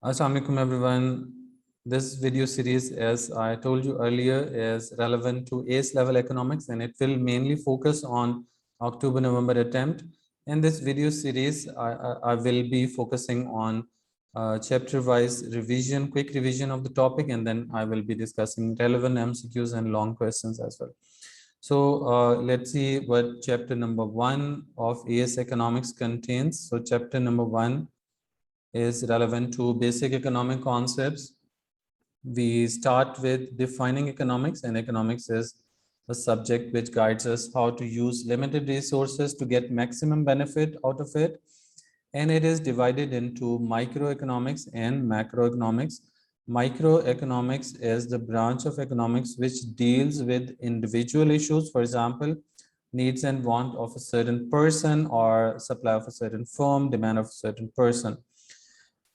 Assalamu alaikum everyone. This video series, as I told you earlier, is relevant to ACE level economics and it will mainly focus on October-November attempt. In this video series, I will be focusing on chapter-wise revision, quick revision of the topic, and then I will be discussing relevant MCQs and long questions as well. So let's see what chapter number 1 of AS economics contains. So chapter number 1 is relevant to basic economic concepts. We start with defining economics, and economics is a subject which guides us how to use limited resources to get maximum benefit out of it. And it is divided into microeconomics and macroeconomics. Microeconomics is the branch of economics which deals with individual issues, for example, needs and want of a certain person or supply of a certain firm, demand of a certain person.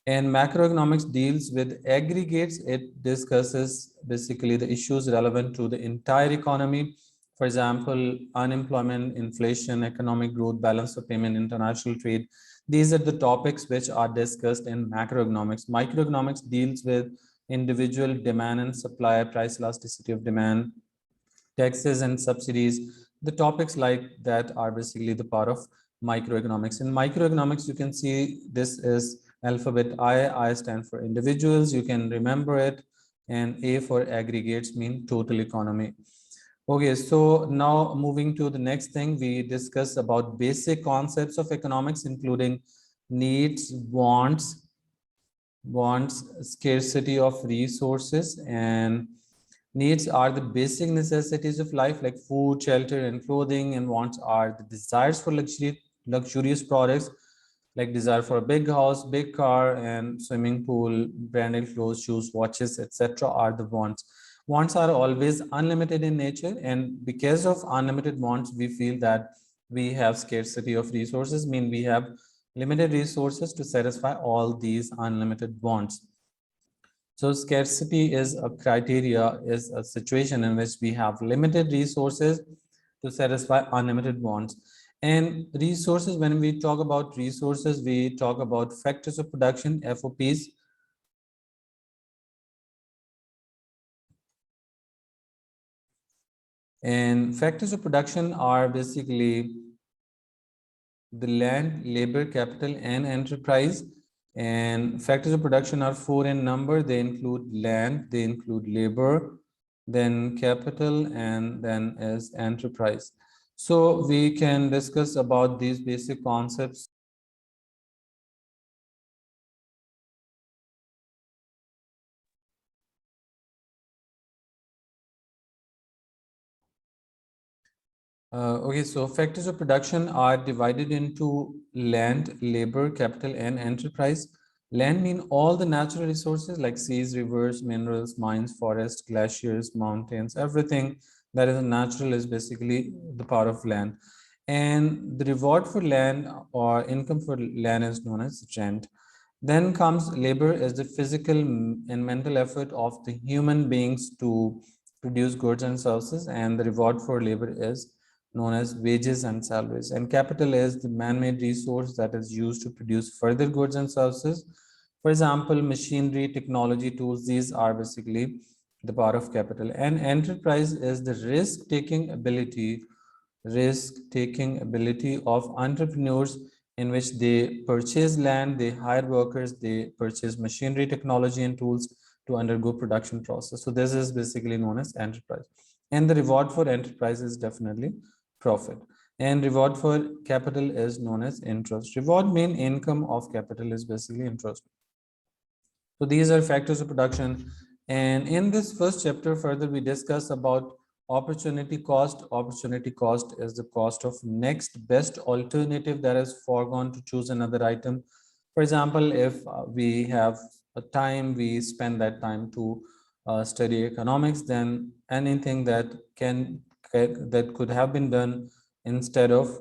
And macroeconomics deals with aggregates. It discusses basically the issues relevant to the entire economy. For example, unemployment, inflation, economic growth, balance of payment, international trade. These are the topics which are discussed in macroeconomics. Microeconomics deals with individual demand and supply, price elasticity of demand, taxes and subsidies. The topics like that are basically the part of microeconomics. In microeconomics, you can see this is alphabet I stand for individuals, you can remember it, and A for aggregates mean total economy. Okay, so now moving to the next thing, we discuss about basic concepts of economics, including needs, wants, scarcity of resources, and needs are the basic necessities of life like food, shelter, and clothing, and wants are the desires for luxurious products like desire for a big house, big car, and swimming pool, branded clothes, shoes, watches, etc. are the wants. Wants are always unlimited in nature, and because of unlimited wants, we feel that we have scarcity of resources, mean we have limited resources to satisfy all these unlimited wants. So scarcity is a criteria, is a situation in which we have limited resources to satisfy unlimited wants. And resources, when we talk about resources, we talk about factors of production, FOPs. And factors of production are basically the land, labor, capital, and enterprise. And factors of production are 4 in number. They include land, they include labor, then capital, and then is enterprise. So we can discuss about these basic concepts. Okay, so factors of production are divided into land, labor, capital, and enterprise. Land mean all the natural resources like seas, rivers, minerals, mines, forests, glaciers, mountains, everything that is natural is basically the part of land. And the reward for land or income for land is known as rent. Then comes labor as the physical and mental effort of the human beings to produce goods and services, and the reward for labor is known as wages and salaries. And capital is the man-made resource that is used to produce further goods and services. For example, machinery, technology, tools, these are basically the part of capital. And enterprise is the risk-taking ability of entrepreneurs in which they purchase land, they hire workers, they purchase machinery, technology, and tools to undergo production process. So this is basically known as enterprise. And the reward for enterprise is definitely profit. And reward for capital is known as interest. Reward mean income of capital is basically interest. So these are factors of production. And in this first chapter, further we discuss about opportunity cost. Opportunity cost is the cost of next best alternative that is foregone to choose another item. For example, if we have a time, we spend that time to study economics, then anything that could have been done instead of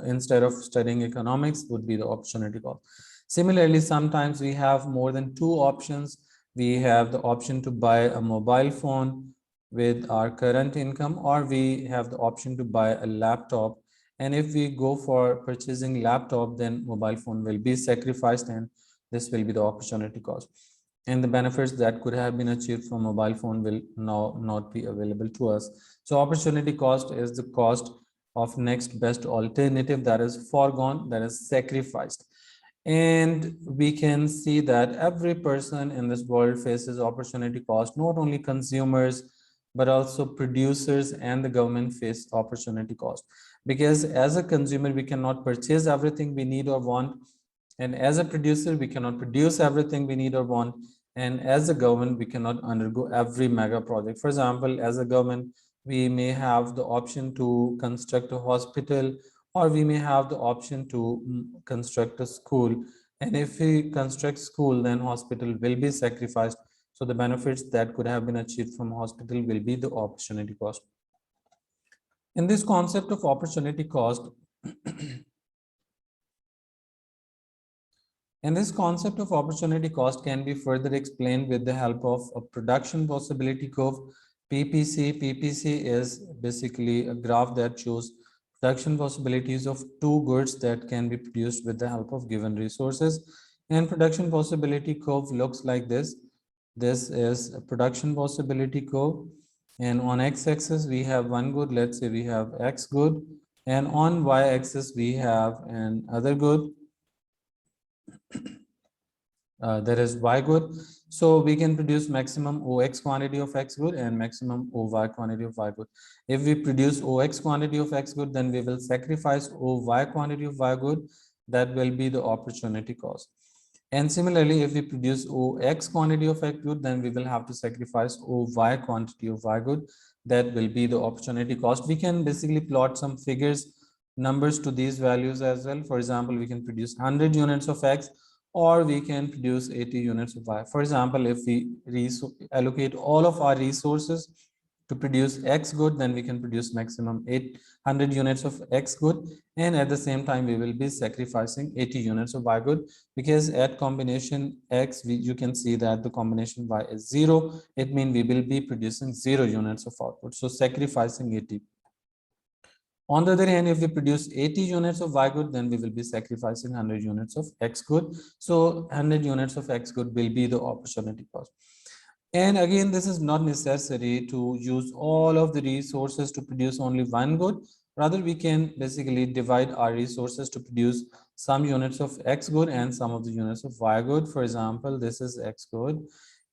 instead of studying economics would be the opportunity cost. Similarly, sometimes we have more than 2 options. We have the option to buy a mobile phone with our current income, or we have the option to buy a laptop And if we go for purchasing laptop, then mobile phone will be sacrificed, and this will be the opportunity cost. And the benefits that could have been achieved from mobile phone will now not be available to us. So opportunity cost is the cost of next best alternative that is foregone, that is sacrificed. And we can see that every person in this world faces opportunity cost. Not only consumers, but also producers and the government face opportunity cost. Because as a consumer, we cannot purchase everything we need or want. And as a producer, we cannot produce everything we need or want. And as a government, we cannot undergo every mega project. For example, as a government, we may have the option to construct a hospital, or we may have the option to construct a school. And if we construct school, then hospital will be sacrificed. So the benefits that could have been achieved from hospital will be the opportunity cost. In this concept of opportunity cost, and this concept of opportunity cost can be further explained with the help of a production possibility curve, PPC. PPC is basically a graph that shows production possibilities of two goods that can be produced with the help of given resources. And production possibility curve looks like this. This is a production possibility curve. And on x-axis, we have one good. Let's say we have X good. And on y-axis, we have another good. There is Y good. So we can produce maximum OX quantity of X good and maximum OY quantity of Y good. If we produce OX quantity of X good, then we will sacrifice OY quantity of Y good. That will be the opportunity cost. And similarly, if we produce OX quantity of X good, then we will have to sacrifice OY quantity of Y good. That will be the opportunity cost. We can basically plot some figures, numbers to these values as well. For example, we can produce 100 units of X, or we can produce 80 units of Y. For example, if we allocate all of our resources to produce X good, then we can produce maximum 800 units of X good, and at the same time we will be sacrificing 80 units of Y good, because at combination X, you can see that the combination Y is 0. It means we will be producing 0 units of output, so sacrificing 80. On the other hand, if we produce 80 units of Y good, then we will be sacrificing 100 units of X good. So 100 units of X good will be the opportunity cost. And again, this is not necessary to use all of the resources to produce only one good. Rather, we can basically divide our resources to produce some units of X good and some of the units of Y good. For example, this is X good,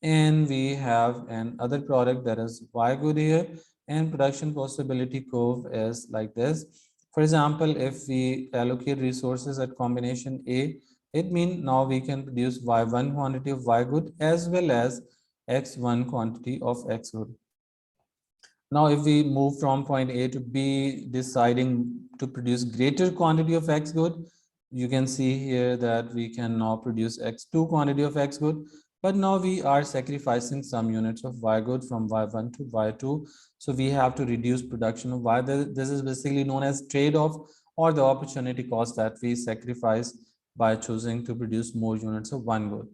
and we have another product that is Y good here. And production possibility curve is like this. For example, if we allocate resources at combination A, it means now we can produce Y1 quantity of Y good as well as X1 quantity of X good. Now, if we move from point A to B, deciding to produce greater quantity of X good, you can see here that we can now produce X2 quantity of X good. But now we are sacrificing some units of Y good from Y1 to Y2. So we have to reduce production of Y. This is basically known as trade-off, or the opportunity cost that we sacrifice by choosing to produce more units of one good.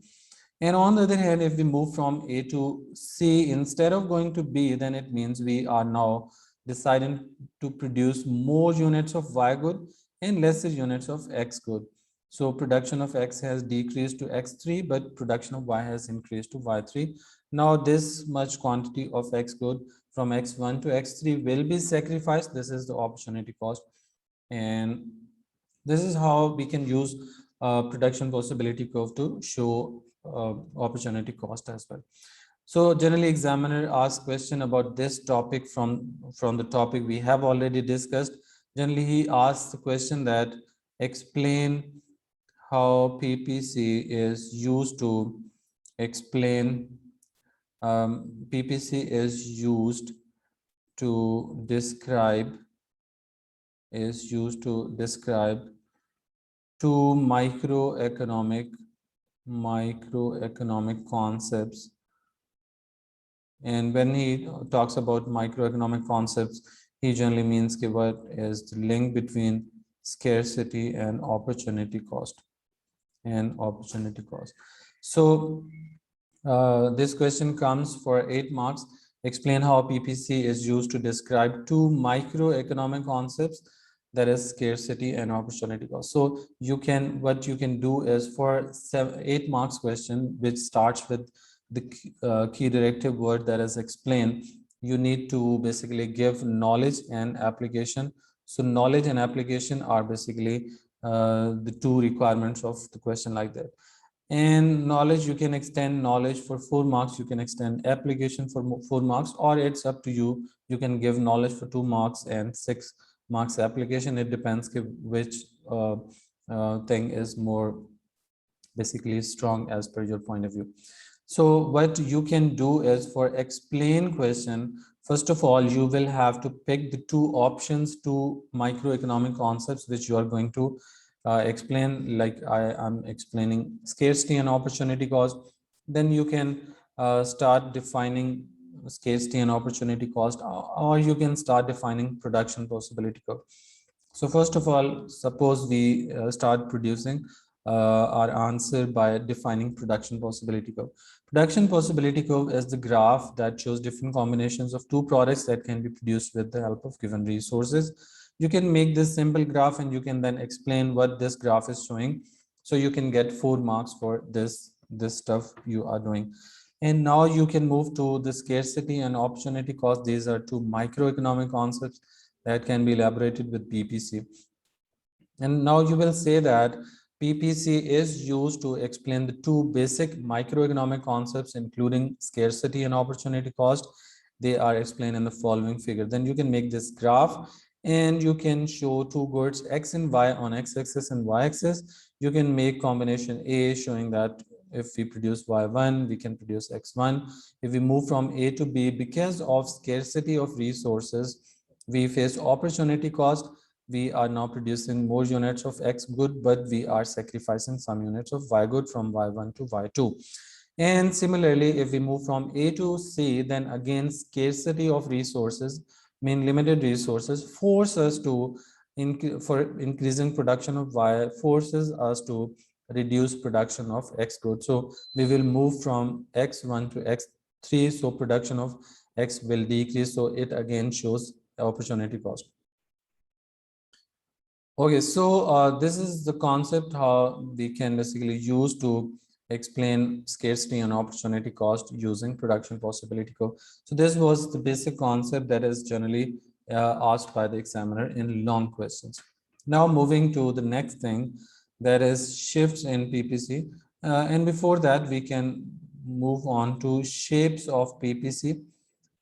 And on the other hand, if we move from A to C instead of going to B, then it means we are now deciding to produce more units of Y good and lesser units of X good. So production of X has decreased to X3, but production of Y has increased to Y3. Now this much quantity of X good from X1 to X3 will be sacrificed. This is the opportunity cost. And this is how we can use production possibility curve to show opportunity cost as well. So generally, examiner asks question about this topic from the topic we have already discussed. Generally, he asks the question that explain how PPC is used to explain PPC is used to describe two microeconomic concepts. And when he talks about microeconomic concepts, he generally means what is the link between scarcity and opportunity cost. So this question comes for 8 marks. Explain how PPC is used to describe two microeconomic concepts. that is scarcity and opportunity cost. So what you can do is for 8 marks question, which starts with the key directive word that is explain, you need to basically give knowledge and application. So knowledge and application are basically the two requirements of the question like that. And knowledge, you can extend knowledge for 4 marks, you can extend application for 4 marks, or it's up to you. You can give knowledge for 2 marks and 6 marks application. It depends which thing is more basically strong as per your point of view. So what you can do is for explain question, first of all, you will have to pick the two options, two microeconomic concepts which you are going to explain. Like I am explaining scarcity and opportunity cost. Then you can start defining scarcity and opportunity cost, or you can start defining production possibility curve. So first of all, suppose we start producing our answer by defining production possibility curve. Production possibility curve is the graph that shows different combinations of two products that can be produced with the help of given resources. You can make this simple graph and you can then explain what this graph is showing. So you can get 4 marks for this stuff you are doing. And now you can move to the scarcity and opportunity cost. These are two microeconomic concepts that can be elaborated with PPC. And now you will say that PPC is used to explain the two basic microeconomic concepts, including scarcity and opportunity cost. They are explained in the following figure. Then you can make this graph and you can show two goods X and Y on X-axis and Y-axis. You can make combination A showing that if we produce Y1, we can produce X1. If we move from A to B, because of scarcity of resources, we face opportunity cost. We are now producing more units of X good, but we are sacrificing some units of Y good from Y1 to Y2. And similarly, if we move from A to C, then again, scarcity of resources, mean limited resources, force us to, for increasing production of Y, forces us to reduce production of X good. So we will move from X1 to X3, so production of X will decrease. So it again shows opportunity cost. Okay, so this is the concept how we can basically use to explain scarcity and opportunity cost using production possibility curve. So this was the basic concept that is generally asked by the examiner in long questions. Now moving to the next thing, that is shifts in PPC. And before that, we can move on to shapes of PPC.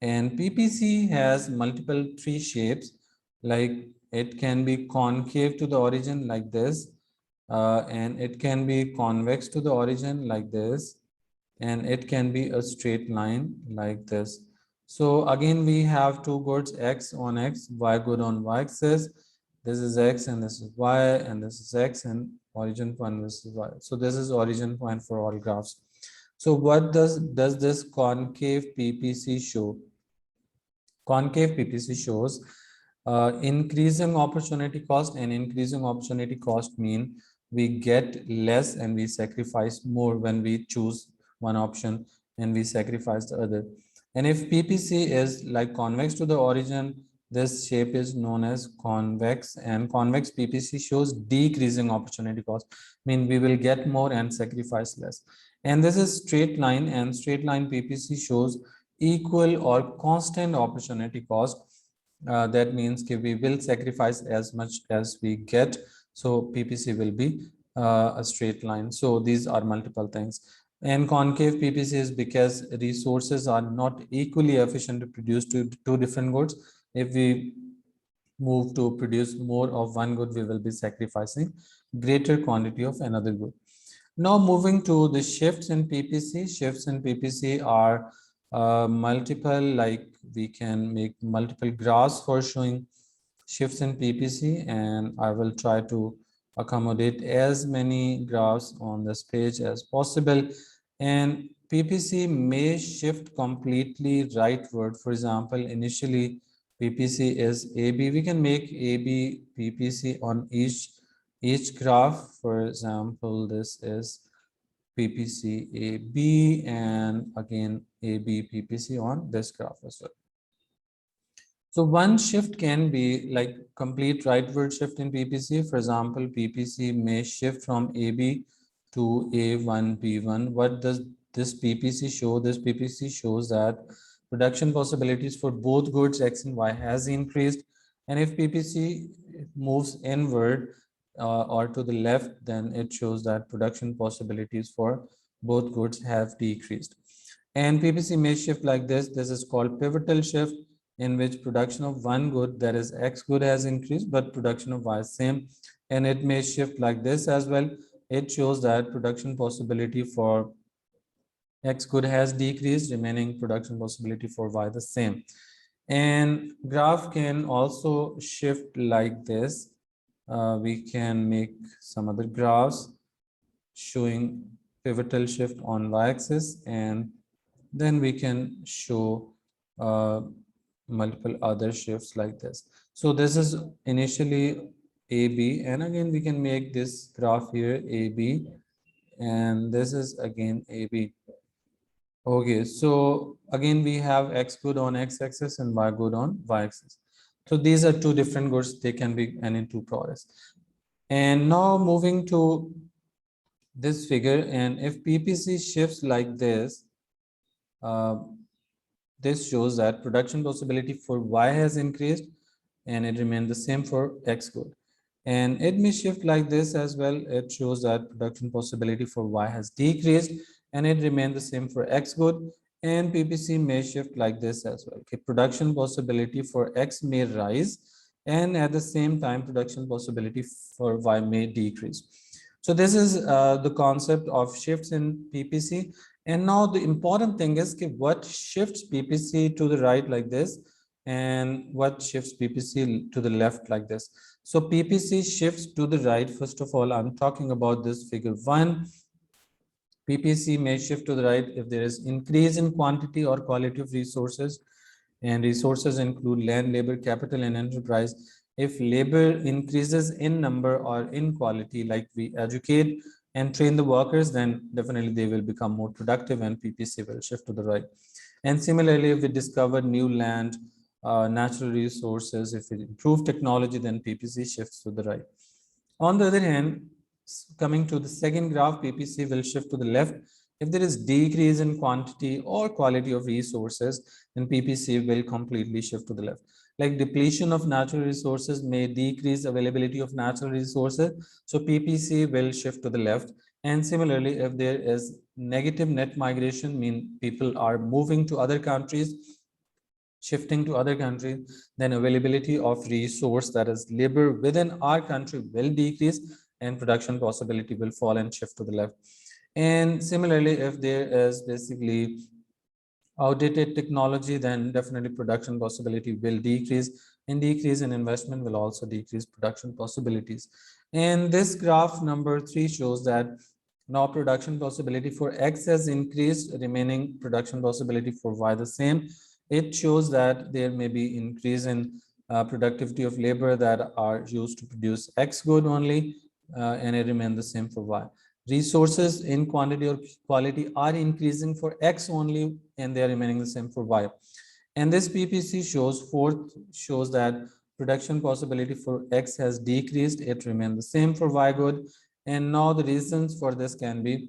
And PPC has multiple 3 shapes, like it can be concave to the origin like this, and it can be convex to the origin like this, and it can be a straight line like this. So again, we have two goods X on X, Y good on Y axis. This is X and this is Y, and this is X, and origin point, this is Y. So this is origin point for all graphs. So what does this concave PPC show? Concave PPC shows increasing opportunity cost, and increasing opportunity cost mean we get less and we sacrifice more when we choose one option and we sacrifice the other. And if PPC is like convex to the origin, this shape is known as convex, and convex PPC shows decreasing opportunity cost, mean we will get more and sacrifice less. And this is straight line, and straight line PPC shows equal or constant opportunity cost. That means we will sacrifice as much as we get. So PPC will be a straight line. So these are multiple things. And concave PPC is because resources are not equally efficient to produce two different goods. If we move to produce more of one good, we will be sacrificing greater quantity of another good. Now moving to the shifts in PPC. Shifts in PPC are multiple, like we can make multiple graphs for showing shifts in PPC, and I will try to accommodate as many graphs on this page as possible. And PPC may shift completely rightward. For example, initially PPC is AB. We can make AB PPC on each graph. For example, this is PPC AB, and again AB PPC on this graph as well. So one shift can be like complete rightward shift in PPC. For example, PPC may shift from AB to A1B1. What does this PPC show? This PPC shows that production possibilities for both goods X and Y has increased. And if PPC moves inward or to the left, then it shows that production possibilities for both goods have decreased. And PPC may shift like this. This is called pivotal shift, in which production of one good, that is X good, has increased, but production of Y is same. And it may shift like this as well. It shows that production possibility for X good has decreased, remaining production possibility for Y the same. And graph can also shift like this. We can make some other graphs showing pivotal shift on y-axis, and then we can show multiple other shifts like this. So this is initially AB, and again we can make this graph here AB, and this is again AB. Okay, so again we have X good on X-axis and Y good on Y-axis. So these are two different goods, they can be any two products. And now moving to this figure, and if PPC shifts like this, this shows that production possibility for Y has increased and it remained the same for X good. And it may shift like this as well. It shows that production possibility for Y has decreased and it remained the same for X good. And PPC may shift like this as well. Okay, production possibility for X may rise, and at the same time production possibility for Y may decrease. So this is the concept of shifts in PPC. And now the important thing is what shifts PPC to the right like this, and what shifts PPC to the left like this. So PPC shifts to the right. First of all, I'm talking about this figure 1. PPC may shift to the right if there is increase in quantity or quality of resources, and resources include land, labor, capital, and enterprise. If labor increases in number or in quality, like we educate and train the workers, then definitely they will become more productive and PPC will shift to the right. And similarly, if we discover new land, natural resources, if we improve technology, then PPC shifts to the right. On the other hand, coming to the second graph, PPC will shift to the left. If there is decrease in quantity or quality of resources, then PPC will completely shift to the left. Like depletion of natural resources may decrease availability of natural resources, so PPC will shift to the left. And similarly, if there is negative net migration, mean people are moving to other countries, shifting to other countries, then availability of resource, that is labor within our country, will decrease and production possibility will fall and shift to the left. And similarly, if there is basically outdated technology, then definitely production possibility will decrease, and decrease in investment will also decrease production possibilities. And this graph number 3 shows that now production possibility for X has increased, remaining production possibility for Y the same. It shows that there may be increase in productivity of labor that are used to produce X good only, and it remains the same for Y. Resources in quantity or quality are increasing for X only, and they are remaining the same for Y. And this PPC shows that production possibility for X has decreased, it remains the same for Y good. And now the reasons for this can be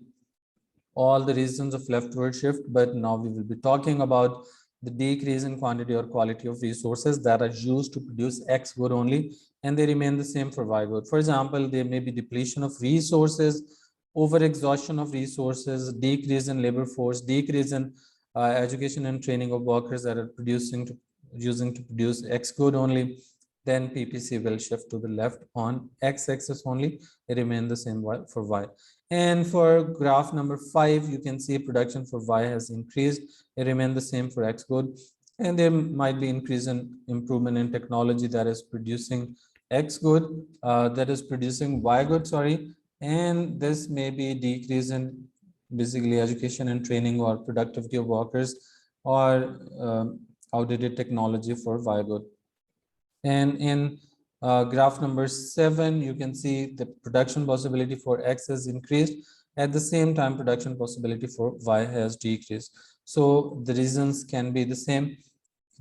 all the reasons of leftward shift, but now we will be talking about the decrease in quantity or quality of resources that are used to produce X good only, and they remain the same for Y good. For example, there may be depletion of resources, over exhaustion of resources, decrease in labor force, decrease in education and training of workers that are using to produce X good only, then PPC will shift to the left on X-axis only, it remain the same for Y. And for graph number 5, you can see production for Y has increased, it remained the same for X good, and there might be increase in improvement in technology that is producing X good, that is producing Y good, sorry, and this may be decrease in basically education and training or productivity of workers, or outdated technology for Y good. And in graph number 7, you can see the production possibility for X has increased. At the same time, production possibility for Y has decreased. So the reasons can be the same,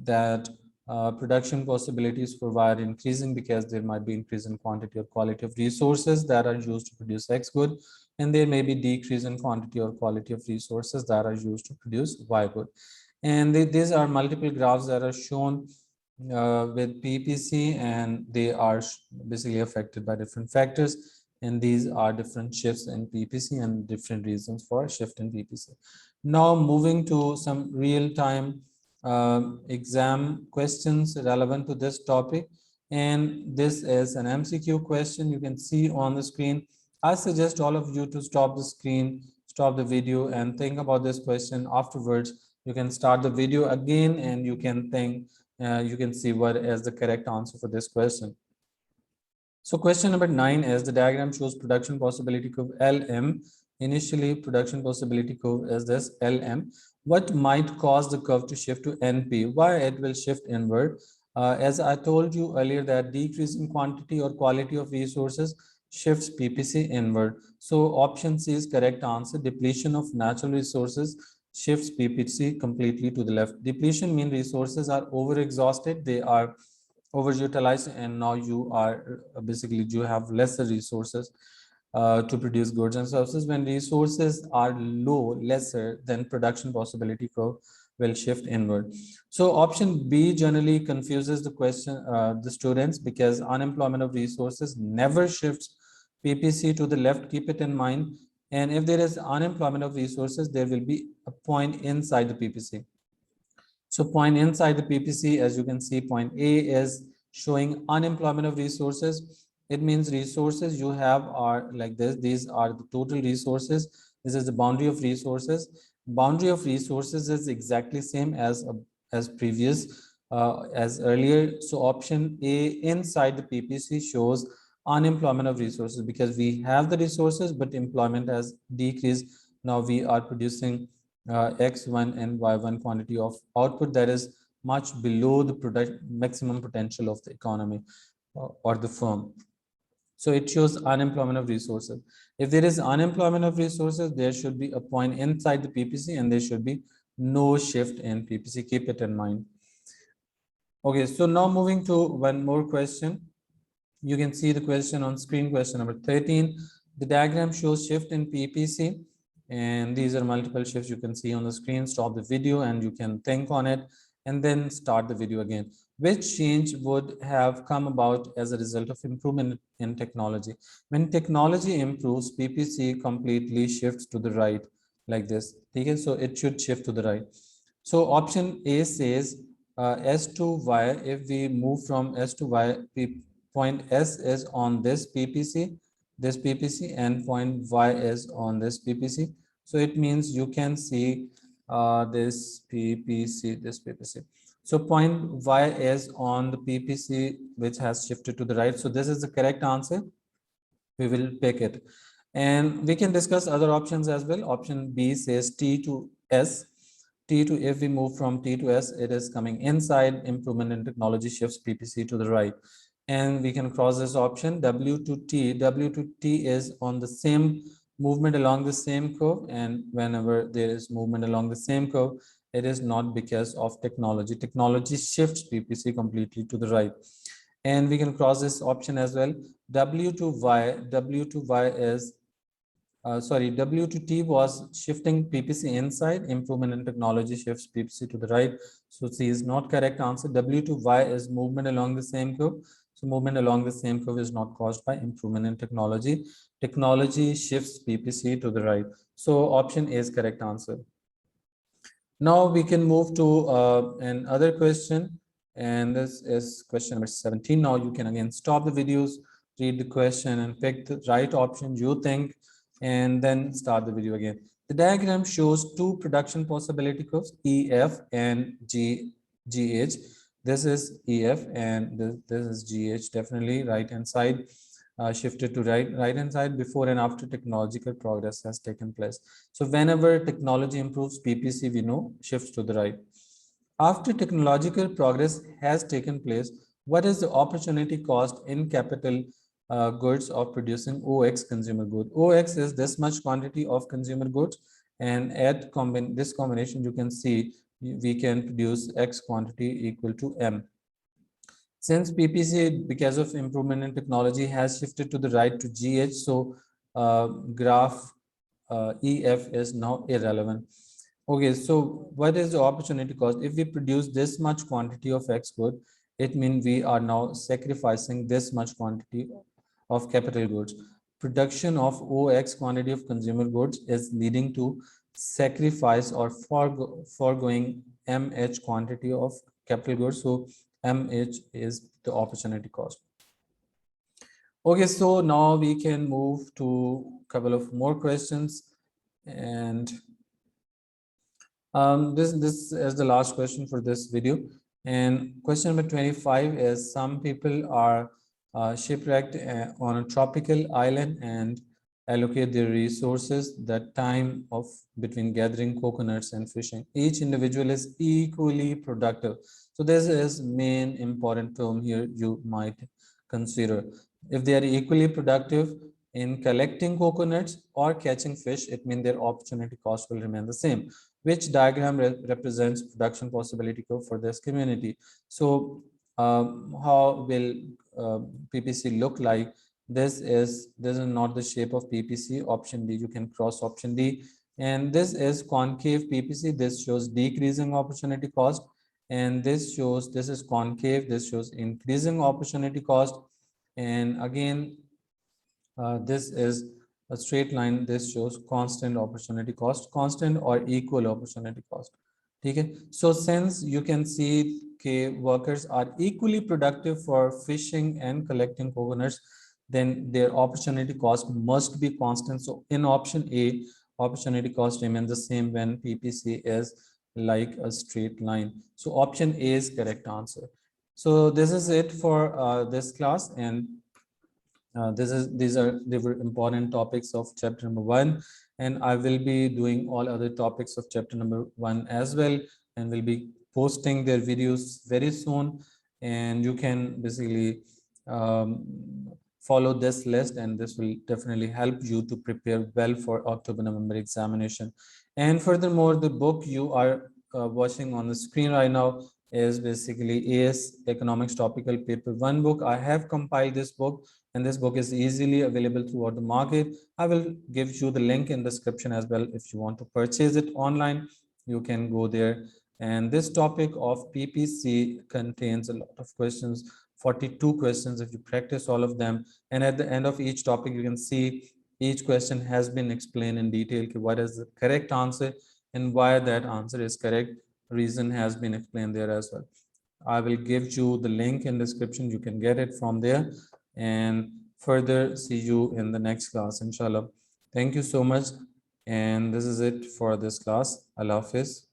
that production possibilities for Y are increasing because there might be increase in quantity or quality of resources that are used to produce X good, and there may be decrease in quantity or quality of resources that are used to produce Y good. And these are multiple graphs that are shown with PPC, and they are basically affected by different factors. And these are different shifts in PPC and different reasons for a shift in PPC. Now moving to some real-time exam questions relevant to this topic. And this is an MCQ question you can see on the screen. I suggest all of you to stop the screen, stop the video, and think about this question. Afterwards, you can start the video again and you can think, you can see what is the correct answer for this question. So question number 9 is the diagram shows production possibility curve LM. Initially, production possibility curve is this LM. What might cause the curve to shift to NP? Why it will shift inward? As I told you earlier, that decrease in quantity or quality of resources shifts PPC inward. So option C is correct answer. Depletion of natural resources shifts PPC completely to the left. Depletion means resources are over exhausted. They are overutilized, and now you are basically you have lesser resources to produce goods and services. When resources are low, lesser, then production possibility curve will shift inward. So option B generally confuses the question, the students, because unemployment of resources never shifts PPC to the left. Keep it in mind. And if there is unemployment of resources, there will be a point inside the PPC. So point inside the PPC, as you can see, point A is showing unemployment of resources. It means resources you have are like this. These are the total resources. This is the boundary of resources. Boundary of resources is exactly same as previous, as earlier. So option A inside the PPC shows unemployment of resources because we have the resources, but employment has decreased. Now we are producing X1 and Y1 quantity of output that is much below the maximum potential of the economy or the firm. So it shows unemployment of resources. If there is unemployment of resources, there should be a point inside the PPC and there should be no shift in PPC. Keep it in mind. Okay, so now moving to one more question. You can see the question on screen, question number 13. The diagram shows shift in PPC, and these are multiple shifts you can see on the screen. Stop the video and you can think on it and then start the video again. Which change would have come about as a result of improvement in technology? When technology improves, PPC completely shifts to the right like this. Okay, so it should shift to the right. So option A says S to Y. If we move from S to Y, point S is on this PPC, and point Y is on this PPC. So it means you can see this PPC. So point Y is on the PPC, which has shifted to the right. So this is the correct answer. We will pick it. And we can discuss other options as well. Option B says T to S. If we move from T to S, it is coming inside. Improvement in technology shifts PPC to the right. And we can cross this option. W to T. W to T is on the same movement along the same curve. And whenever there is movement along the same curve, it is not because of technology. Technology shifts PPC completely to the right. And we can cross this option as well. W to Y is W to T was shifting PPC inside. Improvement in technology shifts PPC to the right. So C is not correct answer. W to Y is movement along the same curve. So movement along the same curve is not caused by improvement in technology. Technology shifts PPC to the right. So option A is correct answer. Now we can move to another question. And this is question number 17. Now you can again stop the videos, read the question and pick the right option you think, and then start the video again. The diagram shows two production possibility curves, EF and GH. This is EF and this is GH, definitely right hand side. Shifted to right hand side before and after technological progress has taken place. So whenever technology improves, PPC we know shifts to the right. After technological progress has taken place, what is the opportunity cost in capital goods of producing OX consumer good? OX is this much quantity of consumer goods, and at this combination you can see we can produce X quantity equal to M. Since PPC, because of improvement in technology, has shifted to the right to GH, so graph EF is now irrelevant. Okay, so what is the opportunity cost? If we produce this much quantity of X good, it means we are now sacrificing this much quantity of capital goods. Production of OX quantity of consumer goods is leading to sacrifice or foregoing MH quantity of capital goods. So MH is the opportunity cost. Okay, so now we can move to a couple of more questions, and this is the last question for this video. And question number 25 is, some people are shipwrecked on a tropical island and allocate their resources, the time of between gathering coconuts and fishing. Each individual is equally productive. So this is main important term here you might consider. If they are equally productive in collecting coconuts or catching fish, it means their opportunity cost will remain the same. Which diagram represents production possibility curve for this community? So how will PPC look like? This is not the shape of PPC. Option D, you can cross option D. And this is concave PPC. This shows decreasing opportunity cost. And this is concave. This shows increasing opportunity cost. And again, this is a straight line. This shows constant opportunity cost, constant or equal opportunity cost. Okay, so since you can see workers are equally productive for fishing and collecting coconuts, then their opportunity cost must be constant. So in option A, opportunity cost remains the same when PPC is like a straight line. So option A is correct answer. So this is it for this class, and these are the important topics of chapter number 1, and I will be doing all other topics of chapter number 1 as well, and will be posting their videos very soon. And you can basically follow this list, and this will definitely help you to prepare well for October-November examination. And furthermore, the book you are watching on the screen right now is basically AS Economics Topical Paper 1 book. I have compiled this book, and this book is easily available throughout the market. I will give you the link in the description as well. If you want to purchase it online, you can go there. And this topic of PPC contains a lot of questions, 42 questions if you practice all of them. And at the end of each topic, you can see each question has been explained in detail. What is the correct answer and why that answer is correct? Reason has been explained there as well. I will give you the link in description. You can get it from there. And further, see you in the next class, inshallah. Thank you so much. And this is it for this class. Allah Hafiz.